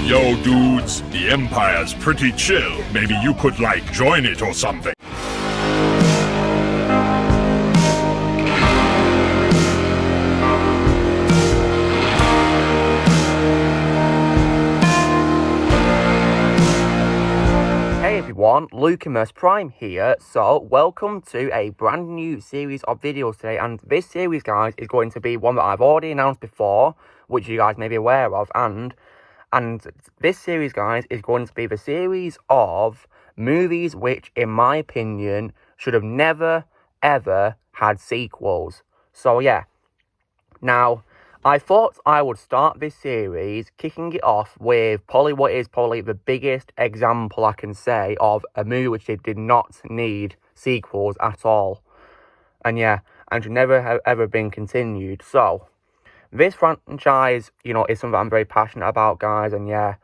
Yo, dudes, the Empire's pretty chill. Maybe you could, join it or something. Hey everyone, Lucimus Prime here. So, welcome to a brand new series of videos today, and this series, guys, is going to be one that I've already announced before, which you guys may be aware of, and this series, guys, is going to be the series of movies which, in my opinion, should have never, ever had sequels. So, yeah. Now, I thought I would start this series kicking it off with probably the biggest example I can say of a movie which did not need sequels at all. And yeah, and should never have ever been continued. So, this franchise, is something I'm very passionate about, guys, and yeah,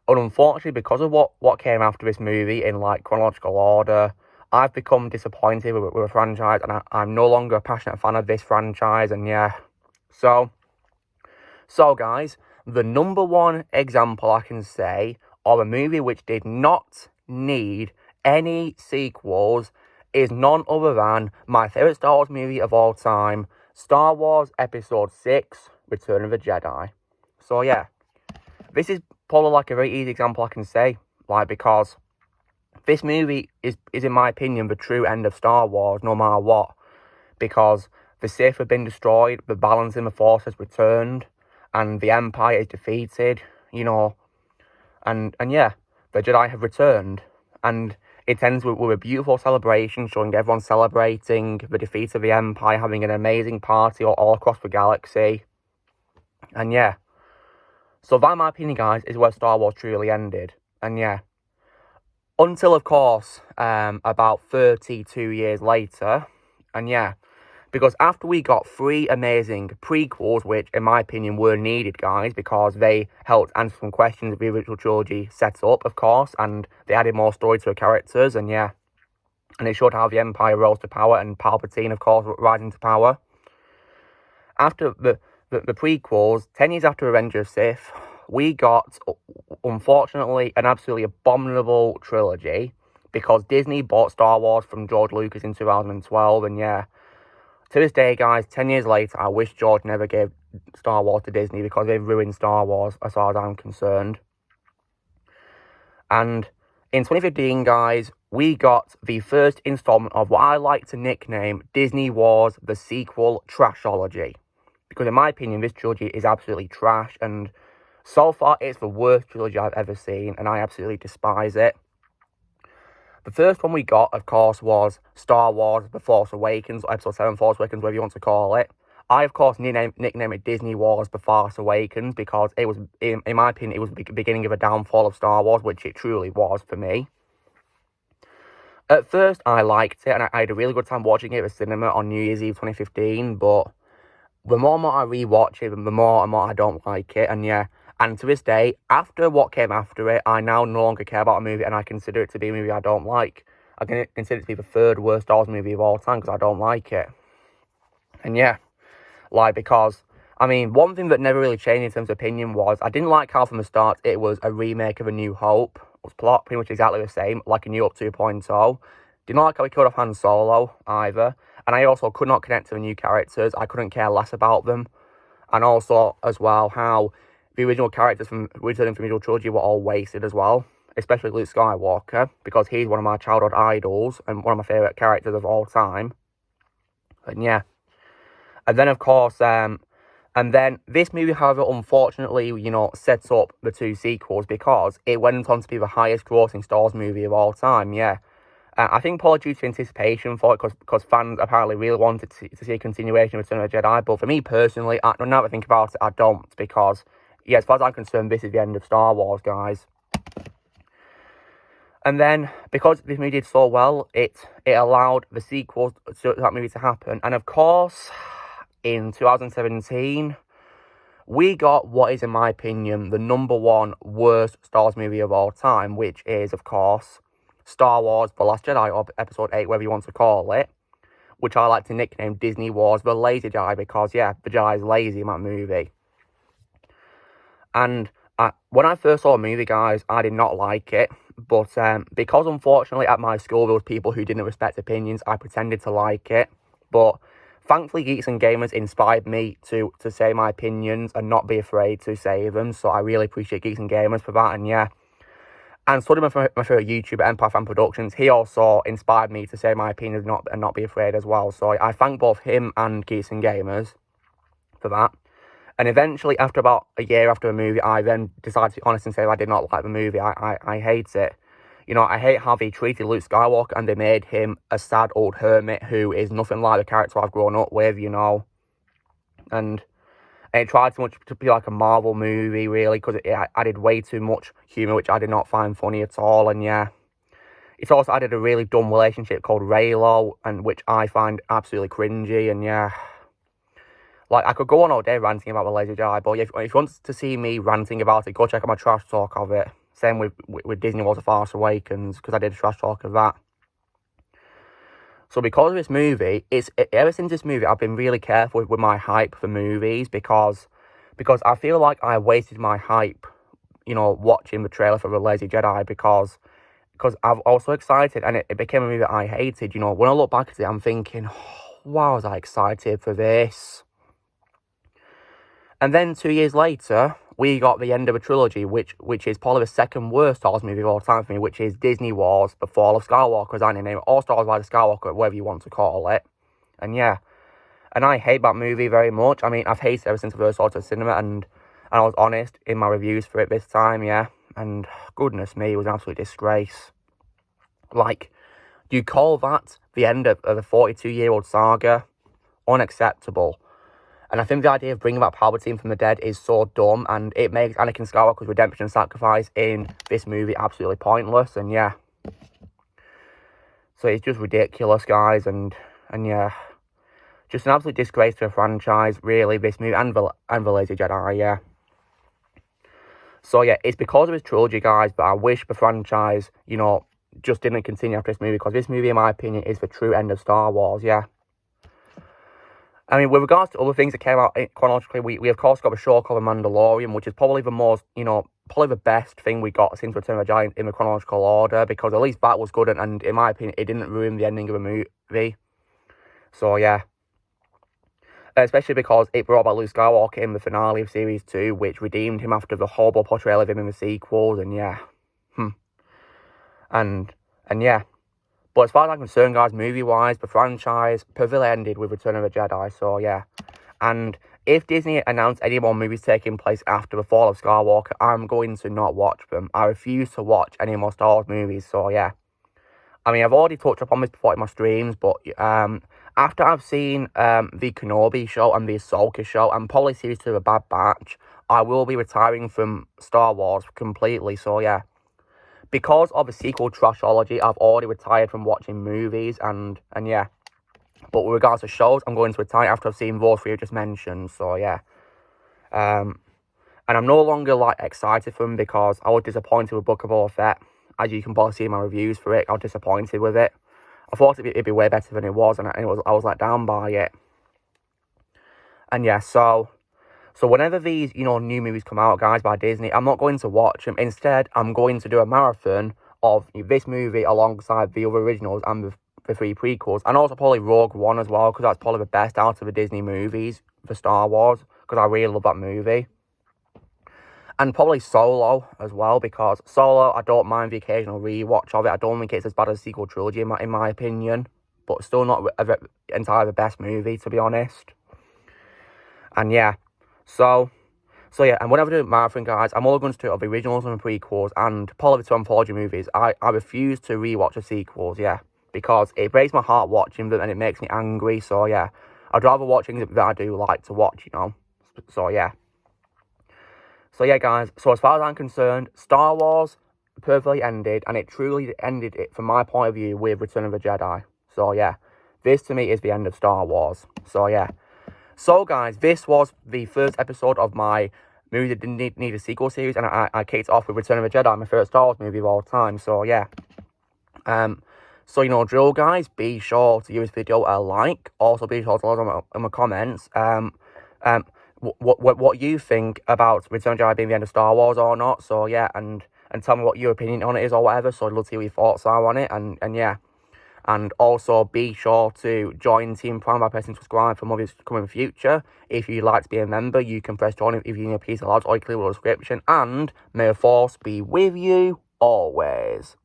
unfortunately, because of what came after this movie in, chronological order, I've become disappointed with a franchise, and I'm no longer a passionate fan of this franchise, and yeah, so, guys, the number one example I can say of a movie which did not need any sequels is none other than my favourite Star Wars movie of all time, Star Wars Episode 6, Return of the Jedi. So, yeah, this is probably, a very easy example I can say, because this movie is in my opinion, the true end of Star Wars, no matter what, because the Sith have been destroyed, the balance in the Force has returned, and the Empire is defeated, and yeah, the Jedi have returned, and it ends with a beautiful celebration, showing everyone celebrating the defeat of the Empire, having an amazing party all across the galaxy, and yeah, so that, in my opinion, guys, is where Star Wars truly ended, and yeah, until, of course, about 32 years later, and yeah, because after we got 3 amazing prequels, which, in my opinion, were needed, guys, because they helped answer some questions the original trilogy set up, of course, and they added more story to the characters, and yeah, and it showed how the Empire rose to power, and Palpatine, of course, rising to power. After the prequels, 10 years after Revenge of the Sith, we got, unfortunately, an absolutely abominable trilogy, because Disney bought Star Wars from George Lucas in 2012, and yeah, to this day, guys, 10 years later, I wish George never gave Star Wars to Disney, because they've ruined Star Wars, as far as I'm concerned. And in 2015, guys, we got the first installment of what I like to nickname Disney Wars, the sequel trashology. Because in my opinion, this trilogy is absolutely trash, and so far, it's the worst trilogy I've ever seen, and I absolutely despise it. The first one we got, of course, was Star Wars The Force Awakens, or Episode 7 Force Awakens, whatever you want to call it. I, of course, nicknamed it Disney Wars The Force Awakens, because it was, in my opinion, it was the beginning of a downfall of Star Wars, which it truly was for me. At first, I liked it, and I had a really good time watching it at the cinema on New Year's Eve 2015, but the more and more I rewatch it, the more and more I don't like it, and yeah, and to this day, after what came after it, I now no longer care about a movie, and I consider it to be a movie I don't like. I can consider it to be the 3rd worst Star Wars movie of all time, because I don't like it. And yeah, because, one thing that never really changed in terms of opinion was, I didn't like how from the start it was a remake of A New Hope. It was plot pretty much exactly the same, like A New Hope 2.0. Did not like how he killed off Han Solo, either. And I also could not connect to the new characters. I couldn't care less about them. And also, as well, how the original characters from returning from the original trilogy were all wasted as well. Especially Luke Skywalker, because he's one of my childhood idols and one of my favourite characters of all time. And yeah. And then, of course, and then this movie, however, unfortunately, sets up the 2 sequels, because it went on to be the highest grossing Star Wars movie of all time, yeah. I think probably due to anticipation for it, because fans apparently really wanted to see a continuation of Return of the Jedi. But for me personally, now that I think about it, I don't, because, yeah, as far as I'm concerned, this is the end of Star Wars, guys. And then, because this movie did so well, it allowed the sequels to that movie to happen. And of course, in 2017, we got what is, in my opinion, the number 1 worst Star Wars movie of all time, which is, of course, Star Wars The Last Jedi, or Episode 8, whatever you want to call it, which I like to nickname Disney Wars The Lazy Jedi, because, yeah, the Jedi is lazy in that movie. And When I first saw the movie, guys, I did not like it. But because, unfortunately, at my school, there was people who didn't respect opinions, I pretended to like it. But thankfully, Geeks and Gamers inspired me to say my opinions and not be afraid to say them. So I really appreciate Geeks and Gamers for that. And yeah. And so did my favourite YouTuber, Empire Fan Productions. He also inspired me to say my opinions and not be afraid as well. So I thank both him and Geeks and Gamers for that. And eventually, after about a year after the movie, I then decided to be honest and say I did not like the movie. I hate it. You know, I hate how they treated Luke Skywalker and they made him a sad old hermit who is nothing like the character I've grown up with, you know. And it tried too much to be like a Marvel movie, really, because it added way too much humour, which I did not find funny at all. And yeah, it's also added a really dumb relationship called Raylo, and which I find absolutely cringy. And yeah, like, I could go on all day ranting about the Lazy Jedi, but if you want to see me ranting about it, go check out my trash talk of it. Same with Disney World: The Force Awakens, because I did a trash talk of that. So because of this movie, ever since this movie, I've been really careful with my hype for movies, because I feel like I wasted my hype, you know, watching the trailer for The Lazy Jedi, because I was also excited, and it became a movie that I hated. You know, when I look back at it, I'm thinking, oh, wow, was I excited for this? And then 2 years later, we got the end of a trilogy, which is probably the second worst Star Wars movie of all time for me, which is Disney Wars: The Fall of Skywalker, as I name it, or Star Wars: Rise of Skywalker, whatever you want to call it. And yeah, and I hate that movie very much. I mean, I've hated it ever since I first saw it at the cinema, and I was honest in my reviews for it this time, yeah. And goodness me, it was an absolute disgrace. Like, you call that the end of a 42-year-old saga? Unacceptable. And I think the idea of bringing back Palpatine from the dead is so dumb, and it makes Anakin Skywalker's redemption and sacrifice in this movie absolutely pointless. And yeah, so it's just ridiculous, guys. And yeah, just an absolute disgrace to a franchise, really. This movie and the Lazy Jedi, yeah. So yeah, it's because of this trilogy, guys, but I wish the franchise, you know, just didn't continue after this movie, because this movie, in my opinion, is the true end of Star Wars, yeah. I mean, with regards to other things that came out chronologically, we of course got the show called The Mandalorian, which is probably the most, you know, probably the best thing we got since Return of the Giant in the chronological order, because at least that was good, and in my opinion, it didn't ruin the ending of the movie. So yeah, especially because it brought back Luke Skywalker in the finale of Series 2, which redeemed him after the horrible portrayal of him in the sequels, and yeah, and yeah. But as far as I'm concerned, guys, movie-wise, the franchise perfectly ended with Return of the Jedi, so yeah. And if Disney announced any more movies taking place after the Fall of Skywalker, I'm going to not watch them. I refuse to watch any more Star Wars movies, so yeah. I mean, I've already touched upon this before in my streams, but after I've seen the Kenobi show and the Ahsoka show, and probably Series 2 of The Bad Batch, I will be retiring from Star Wars completely, so yeah. Because of the sequel trashology, I've already retired from watching movies, and yeah. But with regards to shows, I'm going to retire after I've seen those three I just mentioned, so yeah. And I'm no longer, like, excited for them, because I was disappointed with Book of Boba Fett. As you can probably see in my reviews for it, I was disappointed with it. I thought it'd be way better than it was, and I was let down by it. And yeah, so whenever these, you know, new movies come out, guys, by Disney, I'm not going to watch them. Instead, I'm going to do a marathon of this movie alongside the other originals and the three prequels, and also probably Rogue One as well, because that's probably the best out of the Disney movies for Star Wars, because I really love that movie. And probably Solo as well, because Solo, I don't mind the occasional rewatch of it. I don't think it's as bad as the sequel trilogy, in my opinion, but still not entirely the best movie, to be honest. And yeah. So yeah, and whenever I do marathon, guys, I'm only going to do the originals and the prequels, and probably the two anthology movies. I refuse to rewatch the sequels, yeah, because it breaks my heart watching them, and it makes me angry, so yeah. I'd rather watch things that I do like to watch, you know, so yeah. So yeah, guys, so as far as I'm concerned, Star Wars perfectly ended, and it truly ended it, from my point of view, with Return of the Jedi. So yeah, this to me is the end of Star Wars, so yeah. So guys, this was the first episode of my movie that didn't need a sequel series, and I kicked off with Return of the Jedi, my first Star Wars movie of all time, so yeah. So, you know, drill, guys, be sure to give this video a like, also be sure to leave in my comments, what you think about Return of the Jedi being the end of Star Wars or not. So yeah, and tell me what your opinion on it is or whatever. So I'd love to hear what your thoughts are on it, and yeah. And also be sure to join Team Prime by pressing subscribe for more videos to come in the future. If you'd like to be a member, you can press join if you need a piece of large or you click the description. And may the force be with you always.